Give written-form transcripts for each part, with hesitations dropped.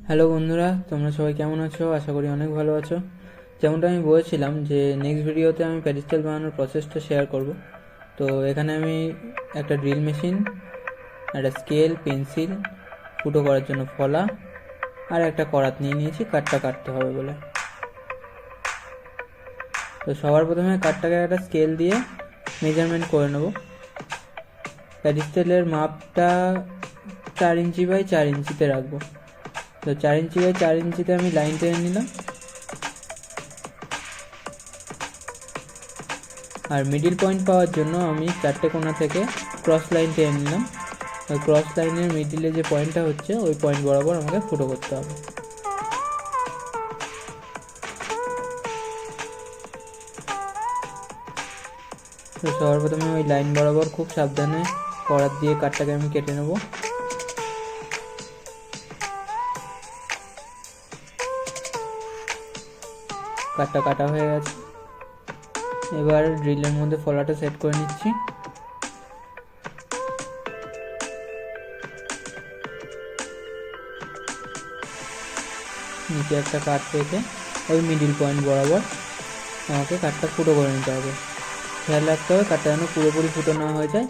Hello বন্ধুরা, তোমরা সবাই কেমন আছো? আশা করি অনেক ভালো আছো। যেমনটা আমি বলেছিলাম যে নেক্সট ভিডিওতে আমি প্যাডেস্টাল বানানোর প্রসেসটা শেয়ার করব। তো এখানে আমি একটা ড্রিল মেশিন, একটা স্কেল, পেন্সিল, ফুটো করার জন্য ফলা আর একটা করাত নিয়ে নিয়েছি কাঠটা কাটতে হবে বলে। তো সবার প্রথমে কাঠটাকে একটা স্কেল দিয়ে মেজারমেন্ট করে নেব। প্যাডেস্টালের মাপটা 4 ইঞ্চি বাই 4 ইঞ্চিতে রাখবো। তো 4 ইঞ্চি বাই 4 ইঞ্চিতে আমি লাইন টেনে নিলাম, আর মিডিল পয়েন্ট পাওয়ার জন্য আমি 4টে কোণা থেকে ক্রস লাইন টেনে নিলাম। ওই ক্রস লাইনের মিডিলে যে পয়েন্টটা হচ্ছে ওই পয়েন্ট বরাবর আমাকে ফুটো করতে হবে। তো সবার প্রথমে ওই লাইন বরাবর খুব সাবধানে করাত দিয়ে কাঠটাকে আমি কেটে নেব। কাঠটা কাটা হয়ে গেছে, এবার ড্রিলের মধ্যে ফলাটা সেট করে নিচ্ছি। নিচে একটা কাঠ রেখে ওই মিডিল পয়েন্ট বরাবর আমাকে কাঠটা ফুটো করে নিতে হবে। খেয়াল রাখতে হবে কাঠটা যেন পুরোপুরি ফুটো না হয়ে যায়,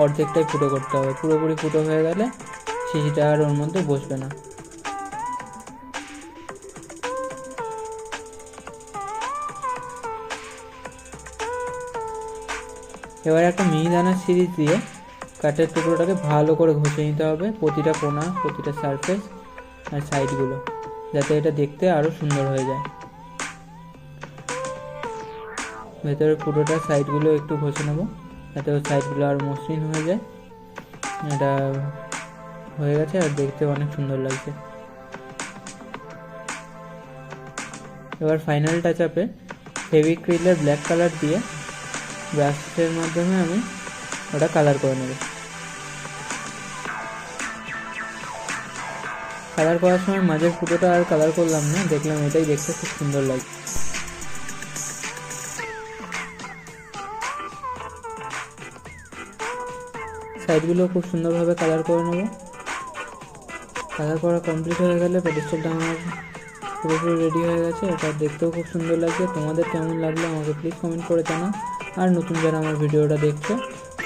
অর্ধেকটাই ফুটো করতে হবে। পুরোপুরি ফুটো হয়ে গেলে শিশিটা আর ওর মধ্যে বসবে না। এবার একটা মিহিদানার সিরিজ দিয়ে কাঠের টুকরোটাকে ভালো করে ঘষে নিতে হবে, প্রতিটা কোণা, প্রতিটা সারফেস আর সাইডগুলো, যাতে এটা দেখতে আরও সুন্দর হয়ে যায়। ভেতরের পুরোটা সাইডগুলো একটু ঘষে নেব, যাতে ওই সাইডগুলো আরও মসৃণ হয়ে যায়। এটা হয়ে গেছে আর দেখতে অনেক সুন্দর লাগছে। এবার ফাইনাল টাচ আপে ফেভিক্রিলের ব্ল্যাক কালার দিয়ে ব্রাশের মাধ্যমে আমি ওটা কালার করে নেব। কালার করার সময় মাঝের ফুটোটা আর কালার করলাম না, দেখলাম এটাই দেখতে খুব সুন্দর লাগে। সাইডগুলো খুব সুন্দরভাবে কালার করে নেব। কালার করা কমপ্লিট হয়ে গেলে প্যাডেস্টালটা আমার পুরোপুরি রেডি হয়ে গেছে। এটা দেখতেও খুব সুন্দর লাগছে। তোমাদের কেমন লাগলো আমাকে প্লিজ কমেন্ট করে জানাও। আর নতুন যারা আমার ভিডিওটা দেখছো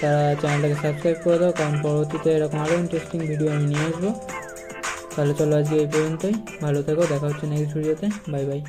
তারা চ্যানেলটাকে সাবস্ক্রাইব করে দাও, কারণ পরবর্তীতে এরকম আরও ইন্টারেস্টিং ভিডিও আমি নিয়ে আসবো। তাহলে চলো আজকে এই পর্যন্তই, ভালো থেকো, দেখা হচ্ছে নেক্সট ভিডিওতে। Bye bye.